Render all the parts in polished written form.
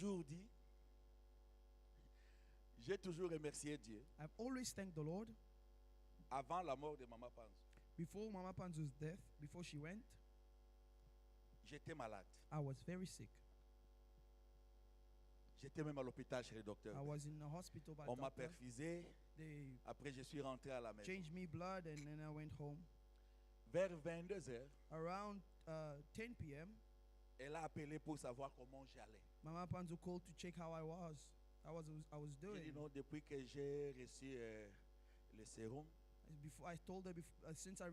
toujours dit, j'ai toujours remercié Dieu. I've always thanked the Lord. Avant la mort de Maman Panzo, Before Mama Panzo's death, before she went, j'étais malade. I was very sick. J'étais même à l'hôpital chez le docteur. I was in the hospital by On m'a doctor. perfusé. They Après, je suis rentré à la maison. changed me blood and then I went home. Vers 22h, Around 10 p.m., elle a appelé pour savoir comment j'allais. Mama Panzo called to check how I was. I was J'ai dit doing. non, depuis que j'ai reçu le sérum, Before I told her, since I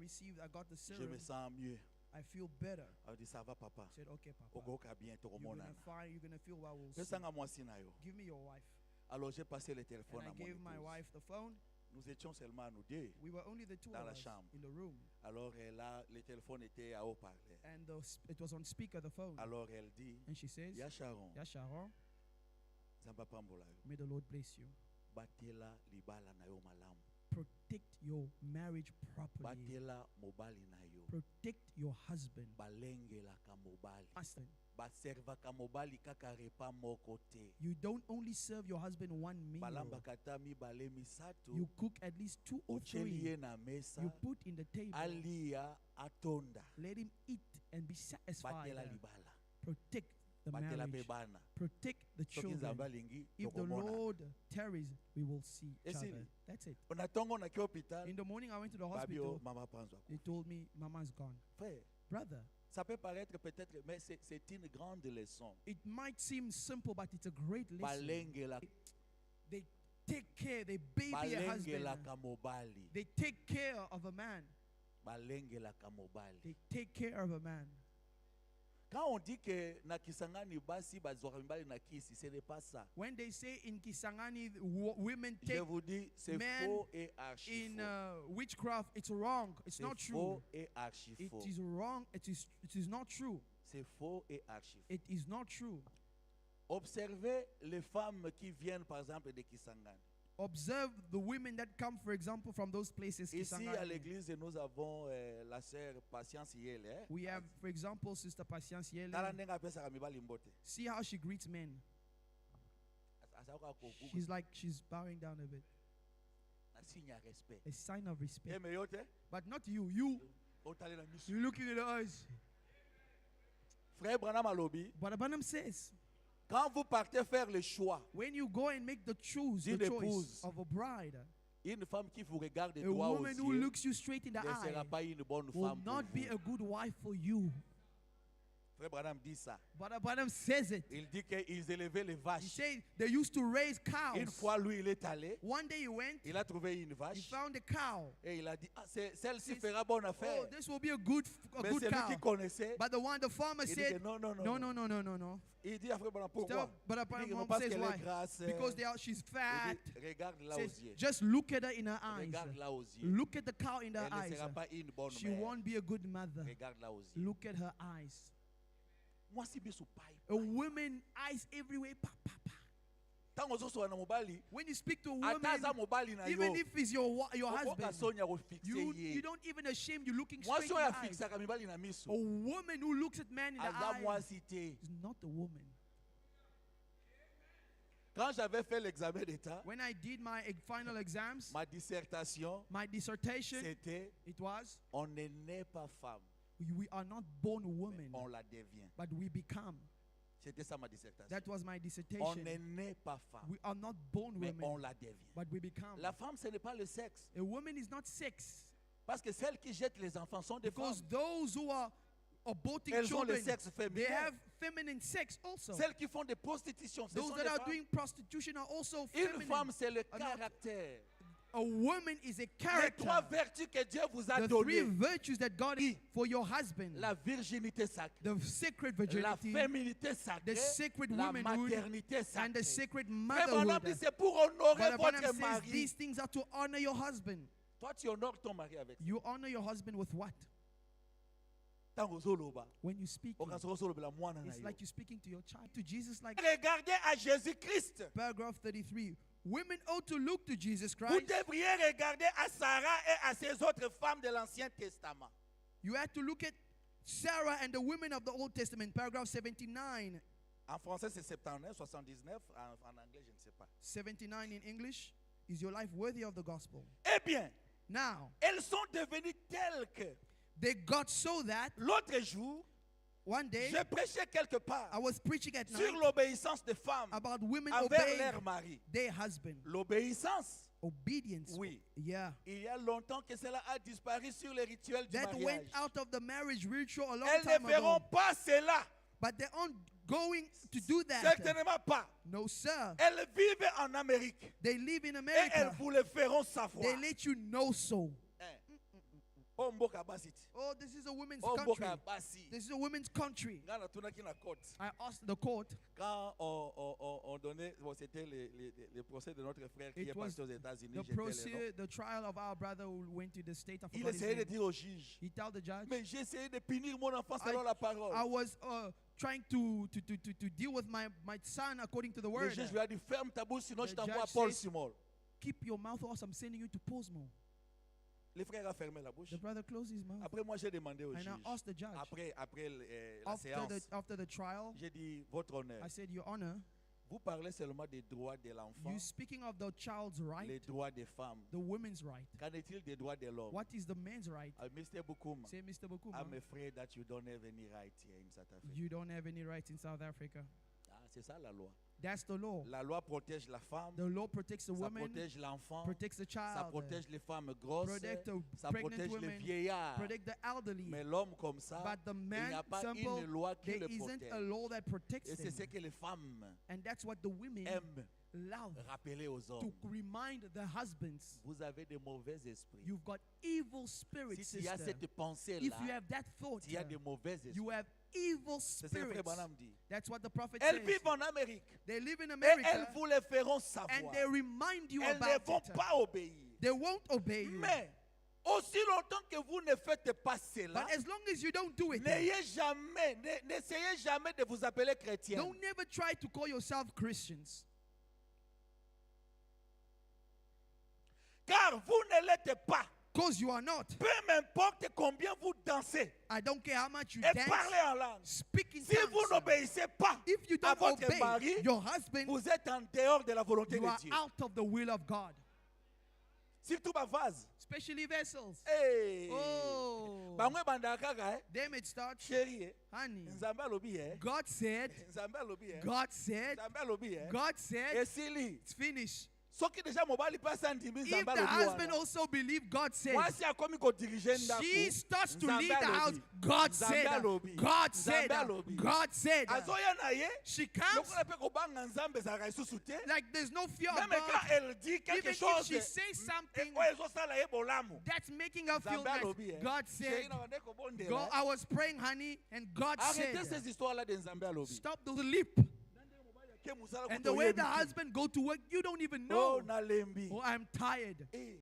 got the je serum, me sens mieux. I feel better. Elle a dit ça va papa. I said, okay, Papa. Ogoka bien to You're gonna feel well. We'll see. Pesanga mwasi na yo. Give me your wife. Alors j'ai passé le téléphone And à I mon gave my épouse. wife the phone. Nous étions seulement nous deux. We were only the two Dans of la us chambre. in the room. Alors le téléphone était à haut-parleur. And it was on speaker, the phone. Alors elle dit, And she says, Ya Sharon, yeah, Sharon, Zamba pambola yo. may the Lord bless you. Batela libala na yo malamu. Protect your marriage properly. Batela mobali na yo. Protect your husband. Balengela ka mobali. Husband. Baserva ka mobali kaka repa moko te. You don't only serve your husband one meal. Balamba kata mibale misato. You cook at least 2 or 3. Ochelie na mesa. You put in the table. Alia atonda. Let him eat and be satisfied. Batela libala. Protect the Batela marriage. pebana. Protect the Soki children. nzamba lingi If the tokomona. Lord tarries, we will see each Esili. other. That's it. Onatongo na ki hôpital. In the morning, I went to the Babio hospital. mama panzwa. They told me, Mama's gone. Frère, Brother, ça peut paraître peut-être, mais c'est une grande leçon. it might seem simple, but it's a great lesson. Balengela, They take care, they baby a husband. balengela ka mobali. They take care of a man. Balengela ka mobali. They take care of a man. Quand on dit que na Kisangani basi bazwaka mibali na kisi, ce n'est pas ça. When they say in Kisangani, women Je take vous dis, c'est men faux et archi in faux. witchcraft, it's wrong. It's C'est not true. faux et archi It faux. is wrong. It is not true. C'est faux et archi faux. It is not true. Observez les femmes qui viennent par exemple de Kisangani. Observe the women that come, for example, from those places. Ici à Kisangani. l'église, nous avons la sœur Patience Yele. We have, for example, Sister Patience Yele. Tala ndenge apesaka mibali mbote. See how she greets men. Azaoka kokuku. She's like she's bowing down a bit. Na signe ya respect. A sign of respect. Eme yote, But not you. You. otale na miso. You're looking in the eyes. Frère Branham alobi, But Abanam says, quand vous partez faire le choix, when you go and make the choice D'une choice épouse. of a bride, une femme qui vous regarde a droit aux woman who yeux looks you straight in the ne sera eye pas une bonne will femme pour not be vous. a good wife for you. Frère Branham dit ça. But Abanam says it. Il dit qu'ils élevaient les He vaches. said they used to raise cows. Une fois, lui, il est allé, One day he went, il a trouvé une he vache found a cow. et il a dit, ah, celle-ci Says, fera bonne Oh, affaire. this will be a good Mais cow. celui qui connaissait, But the farmer il dit said, que non, non, non. no, non. no, no, no, no, no. Il dit à Frère Branham, pourquoi? But Il dit que non, Abanam parce says qu'elle why? est grasse. Because she's Il fat. dit, regarde là aux Says, yeux. just look at her in her eyes. Regarde là aux yeux. Look at the cow in her Elle ne eyes. sera pas une bonne She mère. won't be a good mother. Regarde là aux yeux. Look at her eyes. Moi, si bien sous paille. A woman eyes everywhere. Pa, pa, pa. Tant aux autres, mobali. When you speak to a woman, Ataza mobali na yo. even if it's your Okoka husband, sonya ko fixe you ye. don't even ashamed you looking Moi, straight si in on a the eyes. fixé ka mibali na miso. A woman who looks at man in the Aza eye moi cité. is not a woman. Quand j'avais fait l'examen d'état, When I did my final exams, ma dissertation, my dissertation, c'était it was, on ne naît pas femme, we are not born women, on la devient. but we become. C'était ça ma dissertation. That was my On dissertation. ne naît pas femme, We are not born mais on women, la devient. but we become. La femme, ce n'est pas le sexe. A woman is not sex. Parce que celles qui jettent les enfants sont des Because femmes. those who are aborting Elles ont le children, sexe they féminin. have feminine sex also. Celles qui font des prostitutions, ce Those sont that des are femmes. doing prostitution are also Une feminine. femme, c'est le Are not- caractère. A woman is a Les character. trois vertus que Dieu vous a The three données. virtues that God is for your husband. La virginité sacrée, The sacred la virginity, féminité sacrée, the sacred la womanhood, maternité and the sacrée. sacred Frère Branham motherhood. dit, c'est pour honorer But votre Abraham says mari. these things are to honor your husband. Toi, tu honores ton mari avec ça. You honor your husband with what? Tant ozoloba, When you speak, okasolobela mwana na it's yo. like you're speaking to your child. To Jesus, like Regardez à Jésus-Christ. paragraph 33. Women ought to look to Jesus Vous Christ. devriez regarder à Sarah et à ces autres femmes de l'Ancien Testament. You have to look at Sarah and the women of the Old Testament, paragraph 79. En français, c'est 79, 79. En anglais, je ne sais pas. 79 in English. Is your life worthy of the gospel? Eh bien, Now, elles sont devenues telles que they got so that l'autre jour, one day je prêchais quelque part I was preaching at sur night l'obéissance des femmes about women envers obeying leur mari. their husband. L'obéissance, Obedience. oui. Yeah. Il y a longtemps que cela a disparu sur les rituels du That went mariage. out of the marriage ritual a long Elles time ne feront ago. pas cela. But they aren't going to do that. Certainement pas. No, sir. Elles vivent en Amérique. They live in Et elles America. vous le feront savoir. They let you know so. Oh, Mboka Basiti. Oh, this is a women's Oh, country. Mboka Basi. This is a women's country. Nga natunaki na court. I asked the court. Quand on donnait, bon, c'était le procès de notre frère qui It est was parti aux États-Unis. The j'étais là, non? procedure, the trial of our brother who went to the state of Il essayait de dire au juge, He told the judge, mais j'ai essayé de punir mon enfant selon la parole. I was trying to deal with my son according to the Le word. juge lui a dit, ferme ta bouche, sinon The je t'envoie à judge Paul says- Simon. Keep your mouth or else I'm sending you to Posmo. Le frère a fermé la bouche. The brother closed his mouth. Après, moi, j'ai demandé au And juge. I asked the judge, Après la séance, after the trial, j'ai dit, votre honneur, I said, Your Honor, vous parlez seulement des droits de l'enfant, you speaking of the child's right, les droits des femmes. the woman's right. Qu'en est-il des droits de l'homme? What is the man's right? Mr. Gbukuma, Say, Mr. Gbukuma, I'm afraid that you don't have any right here in South Africa. you don't have any rights in South Africa. Ah, c'est ça la loi. That's the law. La loi protège la femme, The law protects the ça woman, protège l'enfant, protects the ça child, protège les femmes grosses, protect the ça pregnant protège les women, vieillards. protect the elderly. Mais l'homme comme ça, But the il n'y a man, pas simple, une loi qui there le isn't protège. a law that protects Et c'est them. ce que les femmes And that's what the women aiment love, rappeler aux to hommes. remind the husbands. Vous avez de mauvais esprits. You've got evil spirits, Si tu as sister. cette pensée-là, If you have that thought, tu as de mauvais esprits. you have evil C'est ce que Frère spirits. Branham dit. That's what the prophet Elles says. vivent en Amérique. They live in Et America elles vous le feront and savoir. they remind you Elles ne about vont it. pas obéir. They won't obey you. Mais aussi longtemps que vous ne faites pas cela, But as long as you don't do it, n'essayez jamais de vous appeler chrétien. don't never try to call yourself Christians. Car vous ne l'êtes pas. Because you are not. Peu m'importe combien vous dansez I don't care how much you et dance, parlez en langue. speak in Si vous tongues. n'obéissez pas If you à don't votre obey mari, your husband, vous êtes en dehors de la volonté you de are Dieu. out of the will of God. Surtout ma vase. Especially vessels. Hey. Oh. Bangwe bandaka kaka, Then it starts, chérie, honey. nzambe alobi God said, nzambe alobi God said, nzambe alobi God said, esili. it's finished. Soki déjà mobali pasi andimi If nzambe the alobi husband wana. also believed God said, Mwasi akomi kodirige ndako. she starts to Nzambe lead the house. alobi. God Nzambe said, alobi. God said, Nzambe alobi. God said. Azoya na ye, She comes lokola pe kobanga nzambe ezalaka lisusu te. like there's no fear of Même quand God. elle dit quelque Even if chose, she says something oyo ezosala ye bolamu. that's making her feel Nzambe alobi, nice, God said, Chérie, na bande kobondela, God, I was praying, honey, and God Arrêtez said, ces histoires-là de nzambe alobi. stop the lip. Ke musala And kuto the way yebi the te. husband go to work, you don't even Oh, know. nalembi. Oh, I'm tired. Eh,